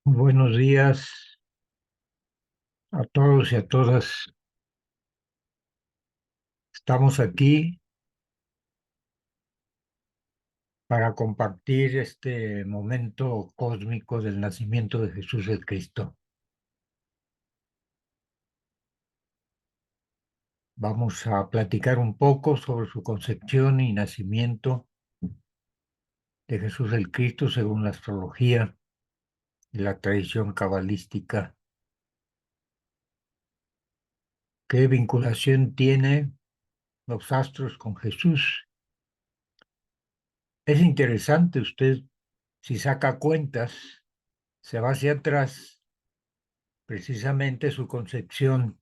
Buenos días a todos y a todas. Estamos aquí para compartir este momento cósmico del nacimiento de Jesús el Cristo. Vamos a platicar un poco sobre su concepción y nacimiento de Jesús el Cristo según la astrología y la tradición cabalística. ¿Qué vinculación tiene los astros con Jesús? Es interesante, usted, si saca cuentas, se va hacia atrás. Precisamente su concepción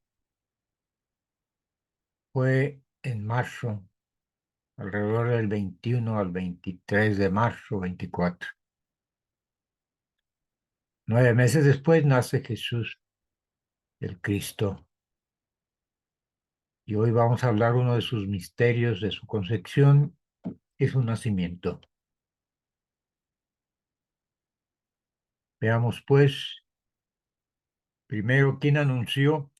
fue en marzo, alrededor del 21 al 23 de marzo, 24. 9 meses después nace Jesús, el Cristo, y hoy vamos a hablar uno de sus misterios, de su concepción y su nacimiento. Veamos pues, primero, quién anunció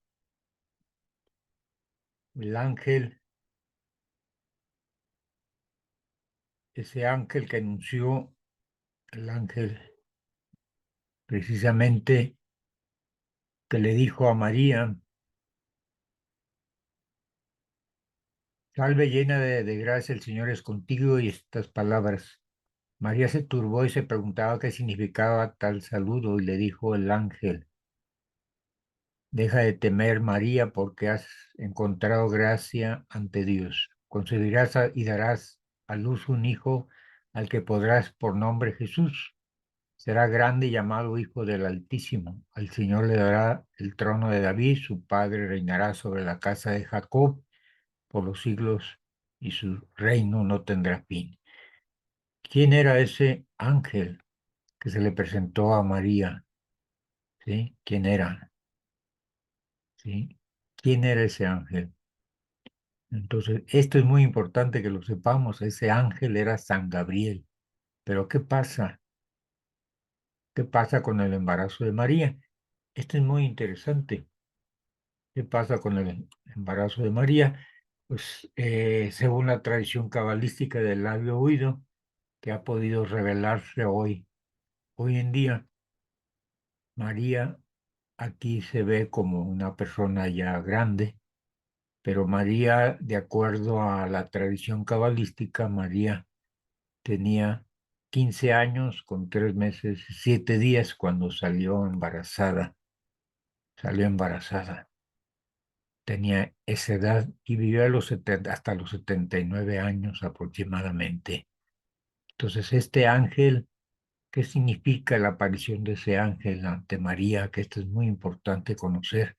el ángel, ese ángel que anunció, el ángel precisamente que le dijo a María: Salve llena de gracia, el Señor es contigo, y estas palabras. María se turbó y se preguntaba qué significaba tal saludo, y le dijo el ángel: Deja de temer, María, porque has encontrado gracia ante Dios. Concebirás y darás a luz un hijo al que podrás por nombre Jesús. Será grande y llamado Hijo del Altísimo. Al Señor le dará el trono de David, su padre reinará sobre la casa de Jacob por los siglos, y su reino no tendrá fin. ¿Quién era ese ángel que se le presentó a María? ¿Sí? ¿Quién era? ¿Sí? ¿Quién era ese ángel? Entonces, esto es muy importante que lo sepamos. Ese ángel era San Gabriel. Pero ¿qué pasa? ¿Qué pasa con el embarazo de María? Esto es muy interesante. ¿Qué pasa con el embarazo de María? Pues según la tradición cabalística del labio oído, que ha podido revelarse hoy en día, María aquí se ve como una persona ya grande, pero María, de acuerdo a la tradición cabalística, María tenía 15 años con 3 meses y 7 días cuando salió embarazada. Salió embarazada. Tenía esa edad y vivió hasta los 79 años aproximadamente. Entonces, este ángel, ¿qué significa la aparición de ese ángel ante María? Que esto es muy importante conocer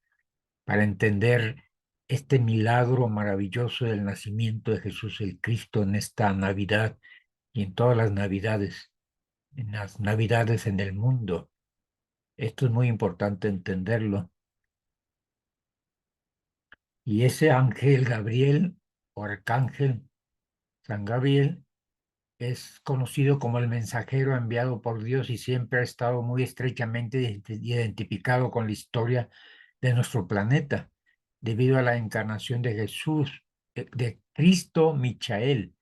para entender este milagro maravilloso del nacimiento de Jesús el Cristo en esta Navidad y en todas las Navidades, en las Navidades en el mundo. Esto es muy importante entenderlo. Y ese ángel Gabriel, o arcángel San Gabriel, es conocido como el mensajero enviado por Dios y siempre ha estado muy estrechamente identificado con la historia de nuestro planeta, debido a la encarnación de Jesús, de Cristo Michael.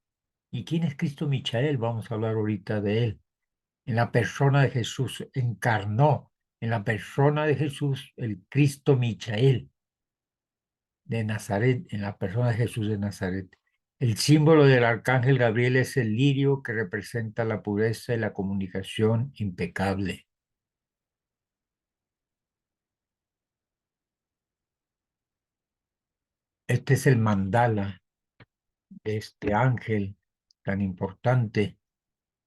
¿Y quién es Cristo Michael? Vamos a hablar ahorita de él. En la persona de Jesús, encarnó en la persona de Jesús el Cristo Michael de Nazaret, en la persona de Jesús de Nazaret. El símbolo del arcángel Gabriel es el lirio que representa la pureza y la comunicación impecable. Este es el mandala de este ángel tan importante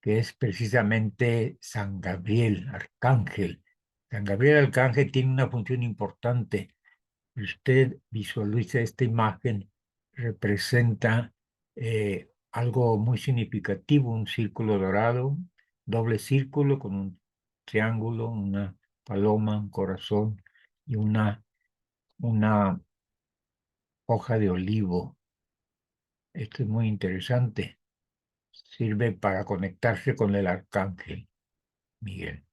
que es precisamente San Gabriel, arcángel. San Gabriel arcángel tiene una función importante. Si usted visualiza esta imagen, representa algo muy significativo, un círculo dorado, doble círculo con un triángulo, una paloma, un corazón y una hoja de olivo. Esto es muy interesante. Sirve para conectarse con el arcángel Miguel.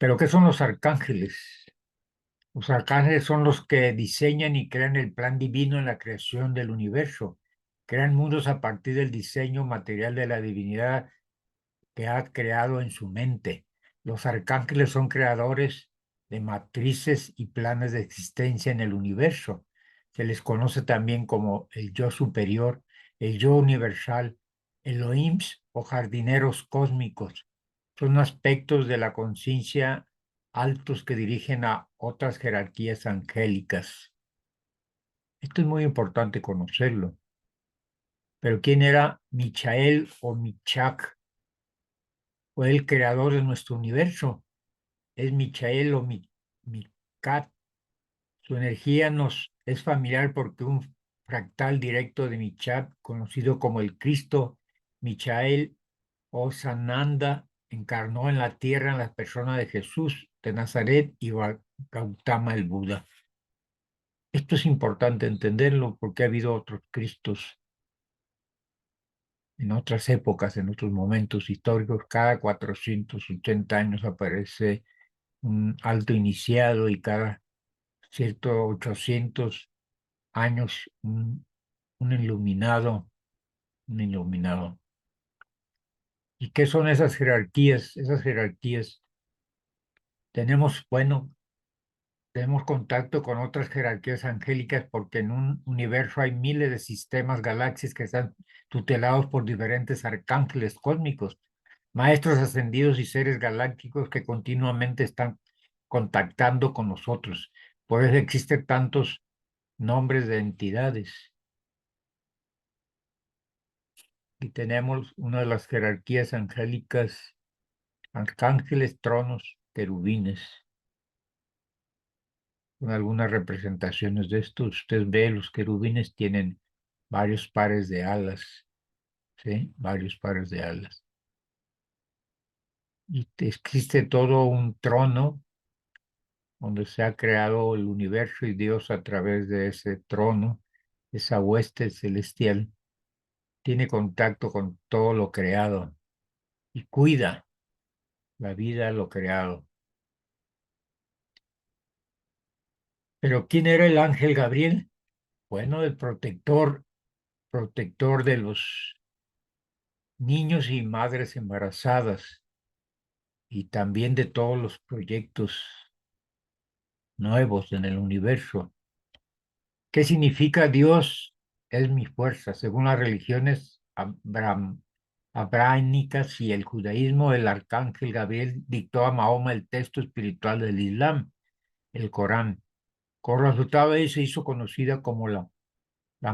Pero ¿qué son los arcángeles? Los arcángeles son los que diseñan y crean el plan divino en la creación del universo. Crean mundos a partir del diseño material de la divinidad que ha creado en su mente. Los arcángeles son creadores de matrices y planes de existencia en el universo. Se les conoce también como el yo superior, el yo universal, Elohims o jardineros cósmicos. Son aspectos de la conciencia altos que dirigen a otras jerarquías angélicas. Esto es muy importante conocerlo. Pero ¿quién era Michael o Michak? Fue el creador de nuestro universo. Es Michael o Micat. Su energía nos es familiar porque un fractal directo de Michat, conocido como el Cristo Michael o Sananda, encarnó en la tierra en la persona de Jesús de Nazaret y Gautama el Buda. Esto es importante entenderlo porque ha habido otros Cristos en otras épocas, en otros momentos históricos. Cada 480 años aparece un alto iniciado y cada 800 años un iluminado, un iluminado. ¿Y qué son esas jerarquías? Esas jerarquías tenemos, bueno, tenemos contacto con otras jerarquías angélicas porque en un universo hay miles de sistemas, galaxias que están tutelados por diferentes arcángeles cósmicos, maestros ascendidos y seres galácticos que continuamente están contactando con nosotros. Por eso existen tantos nombres de entidades. Y tenemos una de las jerarquías angélicas, arcángeles, tronos, querubines, con algunas representaciones de esto. Usted ve, los querubines tienen varios pares de alas, ¿sí? Varios pares de alas. Y existe todo un trono donde se ha creado el universo y Dios a través de ese trono, esa hueste celestial, tiene contacto con todo lo creado y cuida la vida, lo creado. Pero ¿quién era el ángel Gabriel? Bueno, el protector de los niños y madres embarazadas y también de todos los proyectos nuevos en el universo. ¿Qué significa Dios es mi fuerza? Según las religiones abrahámicas y el judaísmo, el arcángel Gabriel dictó a Mahoma el texto espiritual del Islam, el Corán. Con resultado de ello se hizo conocida como la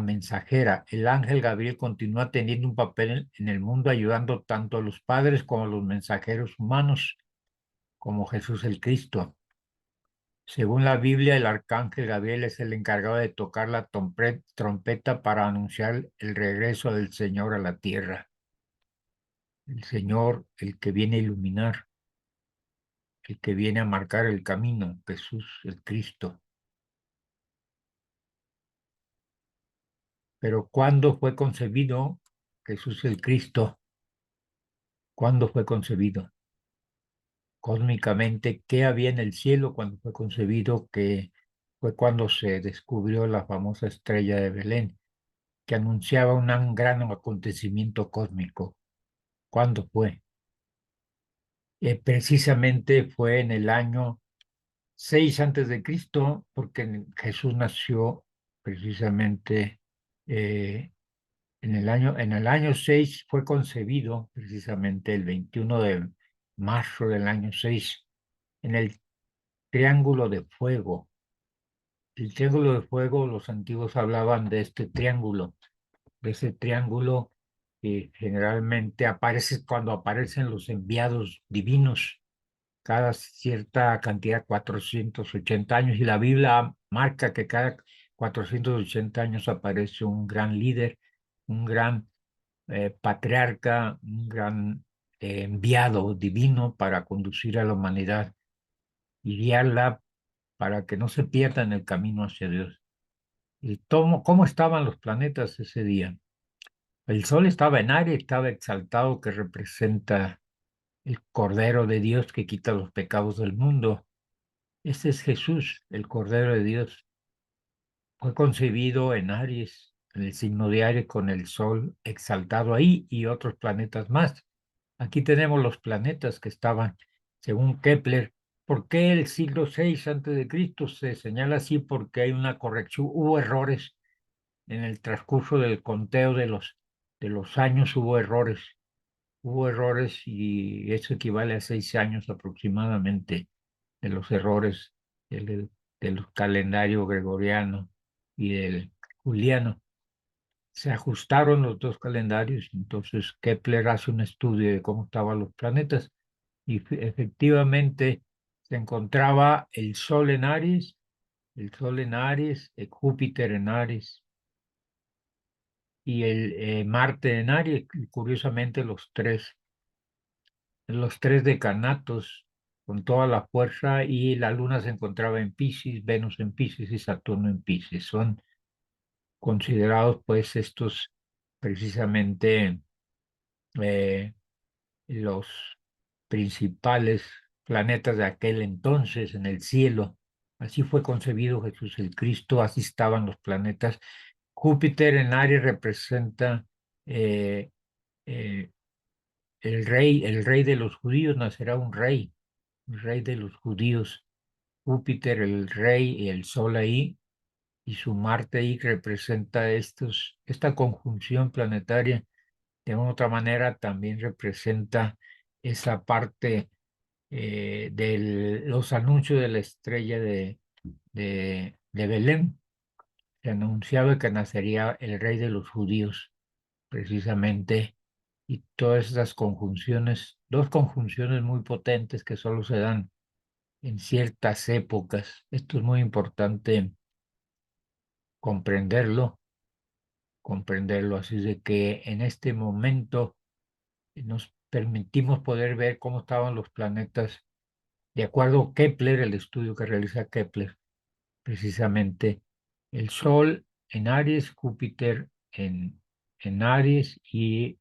mensajera. El ángel Gabriel continúa teniendo un papel en el mundo ayudando tanto a los padres como a los mensajeros humanos, como Jesús el Cristo. Según la Biblia, el arcángel Gabriel es el encargado de tocar la trompeta para anunciar el regreso del Señor a la tierra. El Señor, el que viene a iluminar, el que viene a marcar el camino, Jesús el Cristo. Pero ¿cuándo fue concebido Jesús el Cristo? ¿Cuándo fue concebido? Cósmicamente, ¿qué había en el cielo cuando fue concebido? Que fue cuando se descubrió la famosa estrella de Belén, que anunciaba un gran acontecimiento cósmico. ¿Cuándo fue? Precisamente fue en el año 6 antes de Cristo, porque Jesús nació precisamente en el año 6 fue concebido precisamente el 21 de marzo del año 6 en el Triángulo de Fuego. El Triángulo de Fuego, los antiguos hablaban de este triángulo, de ese triángulo que generalmente aparece cuando aparecen los enviados divinos, cada cierta cantidad, 480 años, y la Biblia marca que cada 480 años aparece un gran líder, un gran patriarca, un gran enviado divino para conducir a la humanidad y guiarla para que no se pierda en el camino hacia Dios. ¿Y cómo estaban los planetas ese día? El Sol estaba en Aries, estaba exaltado, que representa el Cordero de Dios que quita los pecados del mundo. Este es Jesús, el Cordero de Dios. Fue concebido en Aries, en el signo de Aries, con el Sol exaltado ahí y otros planetas más. Aquí tenemos los planetas que estaban, según Kepler. ¿Por qué el siglo VI antes de Cristo se señala así? Porque hay una corrección, hubo errores en el transcurso del conteo de los años, hubo errores y eso equivale a 6 años aproximadamente de los errores del calendario gregoriano y del juliano. Se ajustaron los dos calendarios, entonces Kepler hace un estudio de cómo estaban los planetas y efectivamente se encontraba el Sol en Aries, Júpiter en Aries y el Marte en Aries, y curiosamente los tres decanatos con toda la fuerza y la Luna se encontraba en Piscis, Venus en Piscis y Saturno en Piscis. Son considerados pues estos precisamente eh, los principales planetas de aquel entonces en el cielo. Así fue concebido Jesús el Cristo, así estaban los planetas. Júpiter en Aries representa eh, eh, el rey de los judíos, nacerá un rey, el rey de los judíos. Júpiter, el rey y el sol ahí, y su Marte ahí representa esta conjunción planetaria. De una otra manera también representa esa parte de los anuncios de la estrella de Belén. Se anunciaba que nacería el rey de los judíos, precisamente, y todas esas conjunciones, dos conjunciones muy potentes que solo se dan en ciertas épocas. Esto es muy importante comprenderlo, comprenderlo. Así de que en este momento nos permitimos poder ver cómo estaban los planetas, de acuerdo a Kepler, el estudio que realiza Kepler, precisamente el Sol en Aries, Júpiter en Aries y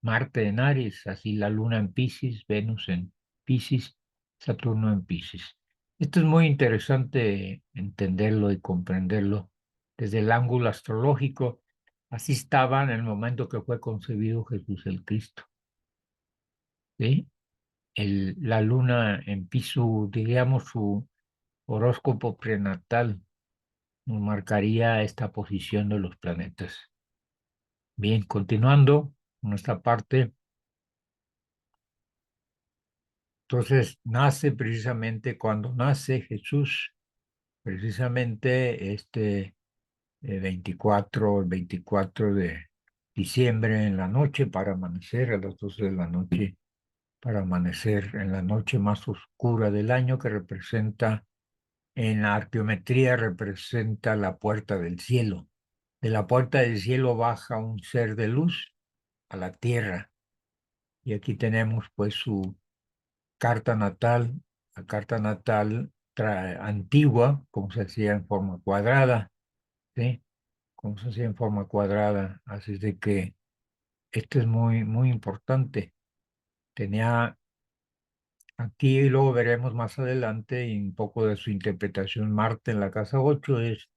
Marte en Aries, así la Luna en Piscis, Venus en Piscis, Saturno en Piscis. Esto es muy interesante entenderlo y comprenderlo desde el ángulo astrológico. Así estaba en el momento que fue concebido Jesús el Cristo. ¿Sí? La Luna en Piscis, diríamos, su horóscopo prenatal nos marcaría esta posición de los planetas. Bien, continuando con esta parte. Entonces nace precisamente cuando nace Jesús, precisamente el 24 de diciembre en la noche para amanecer a las 12 de la noche, para amanecer en la noche más oscura del año que representa, en la arqueometría representa la puerta del cielo. De la puerta del cielo baja un ser de luz a la tierra y aquí tenemos pues su carta natal, la carta natal antigua, como se hacía en forma cuadrada, ¿sí? Como se hacía en forma cuadrada. Así es de que esto es muy, muy importante. Tenía aquí, y luego veremos más adelante, y un poco de su interpretación, Marte en la casa 8 es,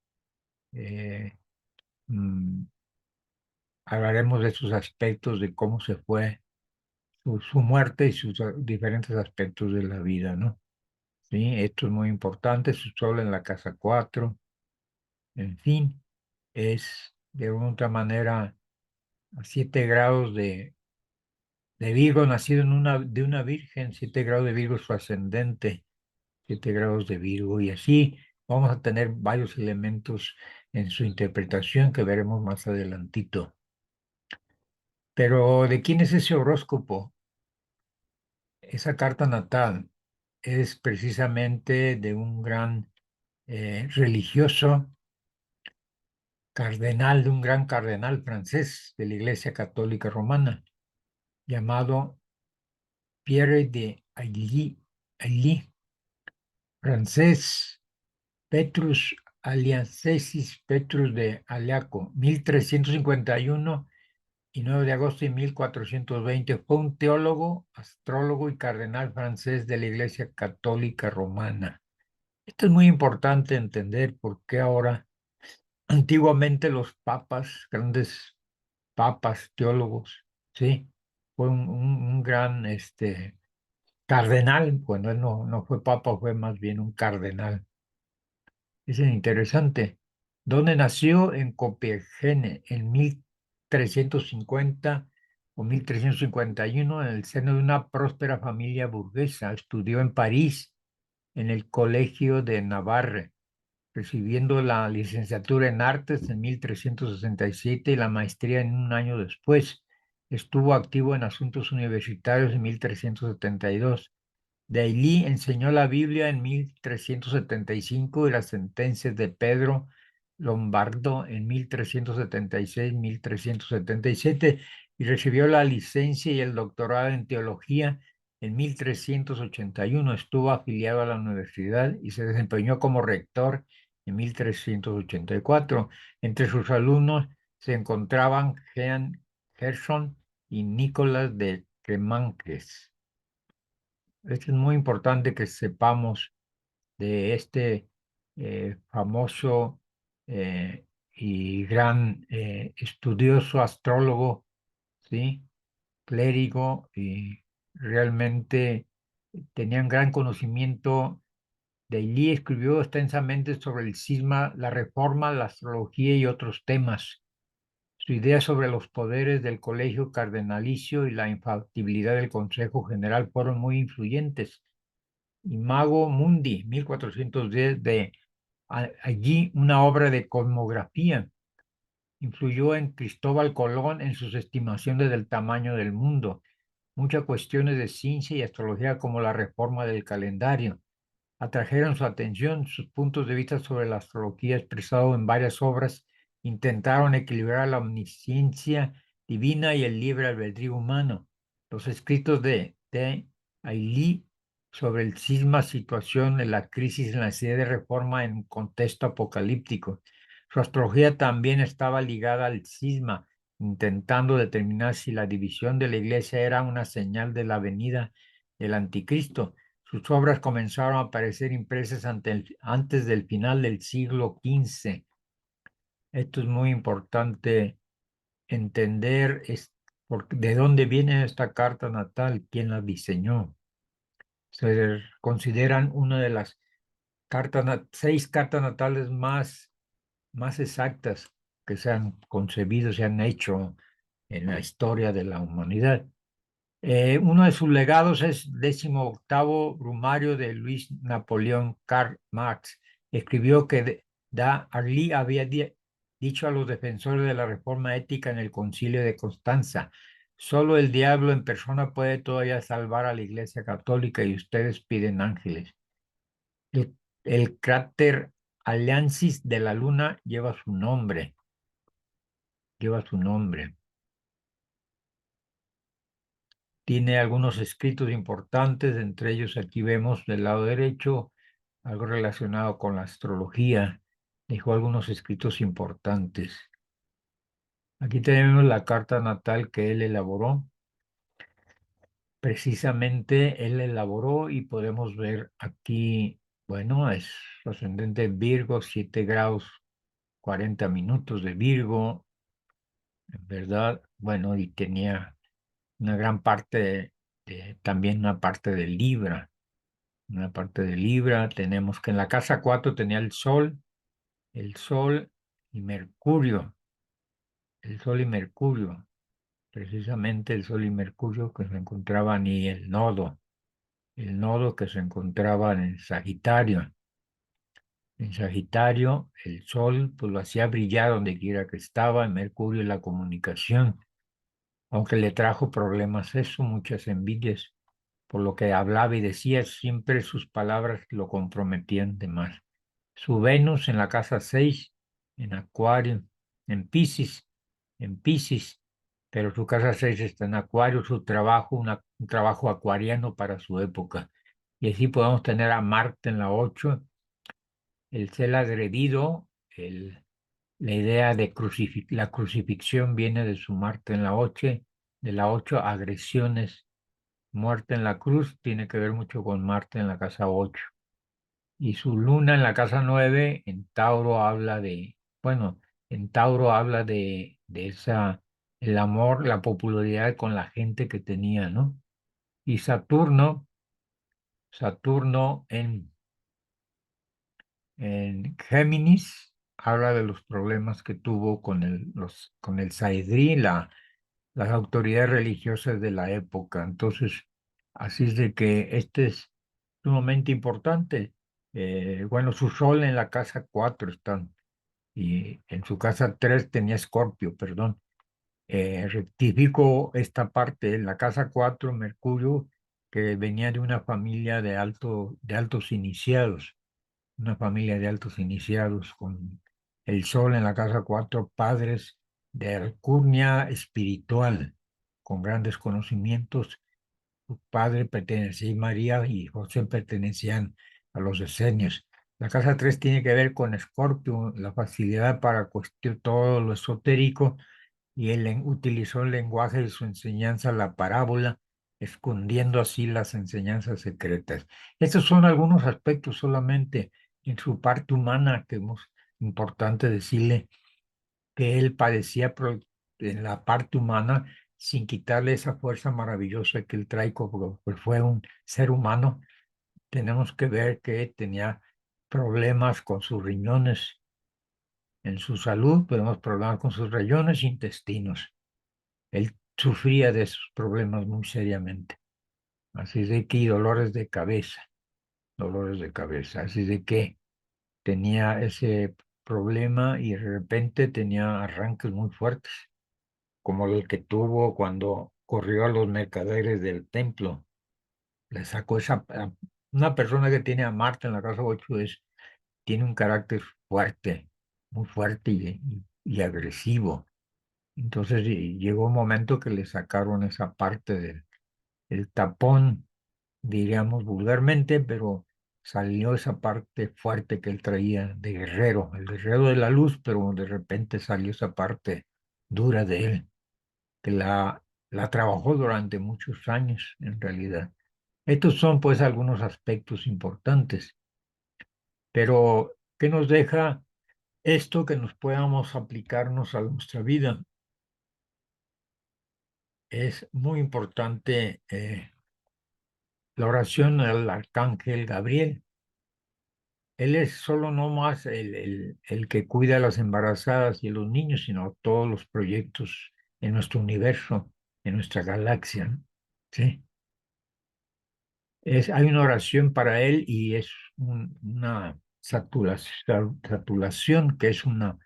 eh, mm, hablaremos de sus aspectos, de cómo se fue su muerte y sus diferentes aspectos de la vida, ¿no? Sí, esto es muy importante, su sol en la casa 4, en fin, es de una otra manera a 7 grados de Virgo, nacido de una virgen, 7 grados de Virgo es su ascendente, 7 grados de Virgo, y así vamos a tener varios elementos en su interpretación que veremos más adelantito. Pero, ¿de quién es ese horóscopo? Esa carta natal es precisamente de un gran religioso cardenal, de un gran cardenal francés de la Iglesia Católica Romana, llamado Pierre de Ailly, francés, Petrus Aliancensis Petrus de Aliaco, 1351 y 9 de agosto de 1420. Fue un teólogo, astrólogo y cardenal francés de la Iglesia Católica Romana. Esto es muy importante entender por qué ahora, antiguamente los papas, grandes papas, teólogos, ¿sí? Fue un gran cardenal. Bueno, él no fue papa, fue más bien un cardenal. Es interesante. ¿Dónde nació? En Copenhague en 1350 o 1351, en el seno de una próspera familia burguesa. Estudió en París, en el Colegio de Navarre, recibiendo la licenciatura en artes en 1367 y la maestría en un año después. Estuvo activo en asuntos universitarios en 1372. Dailly enseñó la Biblia en 1375 y las sentencias de Pedro Lombardo en 1376-1377 y recibió la licencia y el doctorado en teología en 1381. Estuvo afiliado a la universidad y se desempeñó como rector en 1384. Entre sus alumnos se encontraban Jean Gerson y Nicolás de Remanques. Es muy importante que sepamos de este famoso y gran estudioso astrólogo, ¿sí? Clérigo, y realmente tenían gran conocimiento. Dailly escribió extensamente sobre el cisma, la reforma, la astrología y otros temas. Su idea sobre los poderes del colegio cardenalicio y la infalibilidad del Consejo General fueron muy influyentes. Imago Mundi, 1410, allí una obra de cosmografía. Influyó en Cristóbal Colón en sus estimaciones del tamaño del mundo. Muchas cuestiones de ciencia y astrología como la reforma del calendario atrajeron su atención. Sus puntos de vista sobre la astrología expresado en varias obras intentaron equilibrar la omnisciencia divina y el libre albedrío humano. Los escritos de Ailly sobre el cisma, situación de la crisis en la necesidad de reforma en un contexto apocalíptico. Su astrología también estaba ligada al cisma, intentando determinar si la división de la iglesia era una señal de la venida del anticristo. Sus obras comenzaron a aparecer impresas antes del final del siglo XV. Esto es muy importante entender de dónde viene esta carta natal, quién la diseñó. Se consideran una de las 6 cartas natales más exactas que se han concebido, se han hecho en la historia de la humanidad. Uno de sus legados es 18º Brumario de Luis Napoleón Karl Marx. Escribió que Arly había dicho a los defensores de la reforma ética en el Concilio de Constanza: solo el diablo en persona puede todavía salvar a la Iglesia Católica y ustedes piden ángeles. El cráter Alliancis de la Luna lleva su nombre. Lleva su nombre. Tiene algunos escritos importantes, entre ellos aquí vemos del lado derecho algo relacionado con la astrología. Dejó algunos escritos importantes. Aquí tenemos la carta natal que él elaboró. Precisamente él elaboró y podemos ver aquí, bueno, es ascendente Virgo, 7 grados 40 minutos de Virgo, en verdad. Bueno, y tenía una gran parte también una parte de Libra. Una parte de Libra. Tenemos que en la casa 4 tenía el Sol y Mercurio, el Sol y Mercurio, precisamente el Sol y Mercurio que se encontraban, y el nodo que se encontraba en Sagitario. En Sagitario, el Sol pues lo hacía brillar donde quiera que estaba, en Mercurio la comunicación, aunque le trajo problemas eso, muchas envidias, por lo que hablaba y decía, siempre sus palabras lo comprometían de más. Su Venus en la casa 6 en Acuario, en Piscis, en Piscis, pero su casa 6 está en Acuario, su trabajo, un trabajo acuariano para su época. Y así podemos tener a Marte en la 8, el ser agredido, La idea de la crucifixión viene de su Marte en la 8, de la 8 agresiones. Muerte en la cruz tiene que ver mucho con Marte en la casa 8. Y su luna en la casa 9 en Tauro habla de, bueno, en Tauro habla de esa, el amor, la popularidad con la gente que tenía, ¿no? Y Saturno en Géminis habla de los problemas que tuvo con el Sanedrín, las autoridades religiosas de la época. Entonces, así es de que este es sumamente importante. Bueno, su sol en la casa 4 están, y en su casa 3 tenía Escorpio, perdón. Rectifico esta parte, en la casa 4 Mercurio, que venía de una familia de altos iniciados, una familia de altos iniciados, con el sol en la casa 4 padres de alcurnia espiritual, con grandes conocimientos. Su padre pertenecía, y María y José pertenecían a los esenios. La casa 3 tiene que ver con Escorpio, la facilidad para cuestionar todo lo esotérico, y él utilizó el lenguaje de su enseñanza, la parábola, escondiendo así las enseñanzas secretas. Estos son algunos aspectos solamente en su parte humana que es importante decirle que él padecía en la parte humana sin quitarle esa fuerza maravillosa que él trae, como pues fue un ser humano. Tenemos que ver que tenía problemas con sus riñones en su salud, tenemos problemas con sus riñones e intestinos. Él sufría de esos problemas muy seriamente. Así de que y dolores de cabeza. Así de que tenía ese problema y de repente tenía arranques muy fuertes, como el que tuvo cuando corrió a los mercaderes del templo. Le sacó una persona que tiene a Marta en la casa 8 tiene un carácter fuerte, muy fuerte y agresivo. Entonces llegó un momento que le sacaron esa parte del el tapón, diríamos vulgarmente, pero salió esa parte fuerte que él traía de guerrero, el guerrero de la luz, pero de repente salió esa parte dura de él, que la trabajó durante muchos años en realidad. Estos son pues algunos aspectos importantes, pero ¿qué nos deja esto que nos podamos aplicarnos a nuestra vida? Es muy importante la oración al arcángel Gabriel. Él es solo no más el que cuida a las embarazadas y a los niños, sino todos los proyectos en nuestro universo, en nuestra galaxia, ¿no? Sí. Hay una oración para él y es una saturación, que es una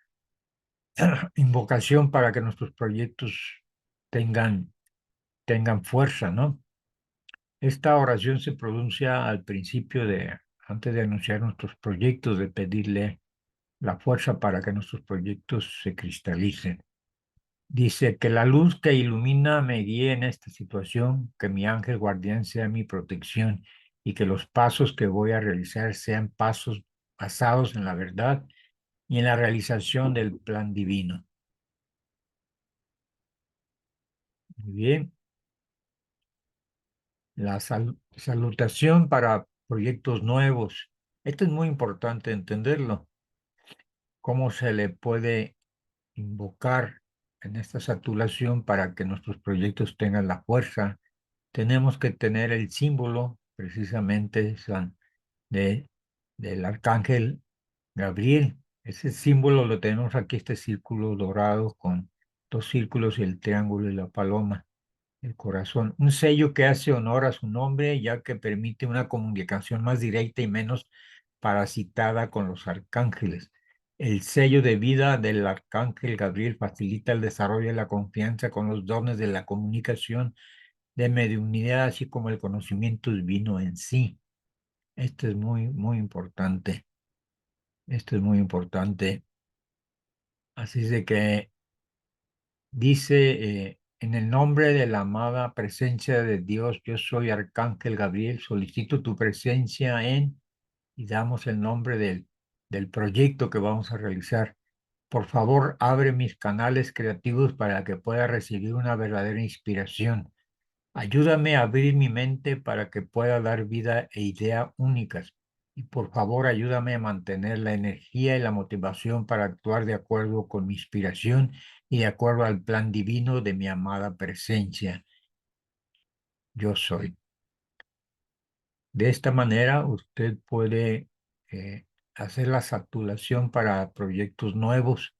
invocación para que nuestros proyectos tengan, tengan fuerza, ¿no? Esta oración se pronuncia al principio antes de anunciar nuestros proyectos, de pedirle la fuerza para que nuestros proyectos se cristalicen. Dice que la luz que ilumina me guíe en esta situación, que mi ángel guardián sea mi protección y que los pasos que voy a realizar sean pasos basados en la verdad y en la realización del plan divino. Muy bien. La salutación para proyectos nuevos. Esto es muy importante entenderlo. ¿Cómo se le puede invocar en esta saturación para que nuestros proyectos tengan la fuerza? Tenemos que tener el símbolo precisamente de, del arcángel Gabriel. Ese símbolo lo tenemos aquí, este círculo dorado con dos círculos y el triángulo y la paloma, el corazón. Un sello que hace honor a su nombre, ya que permite una comunicación más directa y menos parasitada con los arcángeles. El sello de vida del arcángel Gabriel facilita el desarrollo de la confianza con los dones de la comunicación, de mediunidad, así como el conocimiento divino en sí. Esto es muy, muy importante. Esto es muy importante. Así es de que dice, en el nombre de la amada presencia de Dios, yo soy Arcángel Gabriel, solicito tu presencia y damos el nombre del proyecto que vamos a realizar. Por favor, abre mis canales creativos para que pueda recibir una verdadera inspiración. Ayúdame a abrir mi mente para que pueda dar vida e ideas únicas. Y por favor, ayúdame a mantener la energía y la motivación para actuar de acuerdo con mi inspiración y de acuerdo al plan divino de mi amada presencia. Yo soy. De esta manera, usted puede hacer la saturación para proyectos nuevos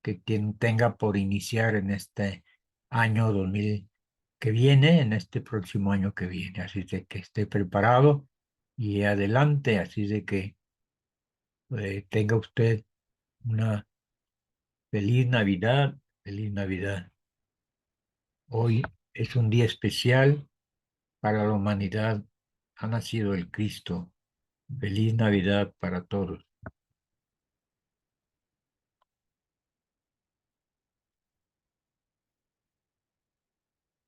que quien tenga por iniciar en este año 2000 que viene, en este próximo año que viene. Así de que esté preparado y adelante. Así de que tenga usted una feliz Navidad, feliz Navidad. Hoy es un día especial para la humanidad. Ha nacido el Cristo. Feliz Navidad para todos.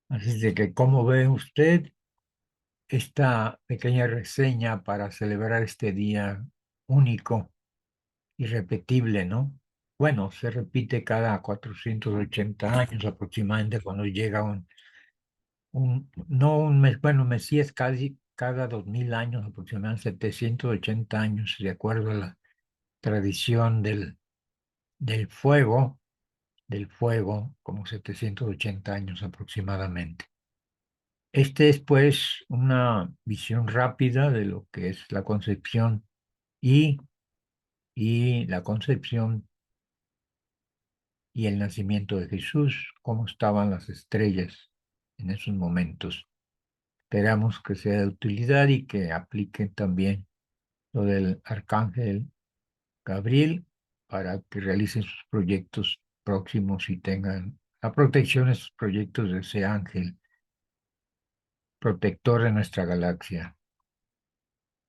Así de que, ¿cómo ve usted esta pequeña reseña para celebrar este día único, irrepetible, ¿no? Bueno, se repite cada 480 años aproximadamente cuando llega no un mes, bueno, Mesías casi cada 2000 años, aproximadamente 780 años, de acuerdo a la tradición del fuego, como 780 años aproximadamente. Este es pues una visión rápida de lo que es la concepción y, y la concepción y el nacimiento de Jesús, cómo estaban las estrellas en esos momentos. Esperamos que sea de utilidad y que apliquen también lo del arcángel Gabriel para que realicen sus proyectos próximos y tengan la protección de sus proyectos de ese ángel protector de nuestra galaxia.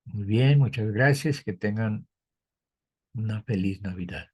Muy bien, muchas gracias. Que tengan una feliz Navidad.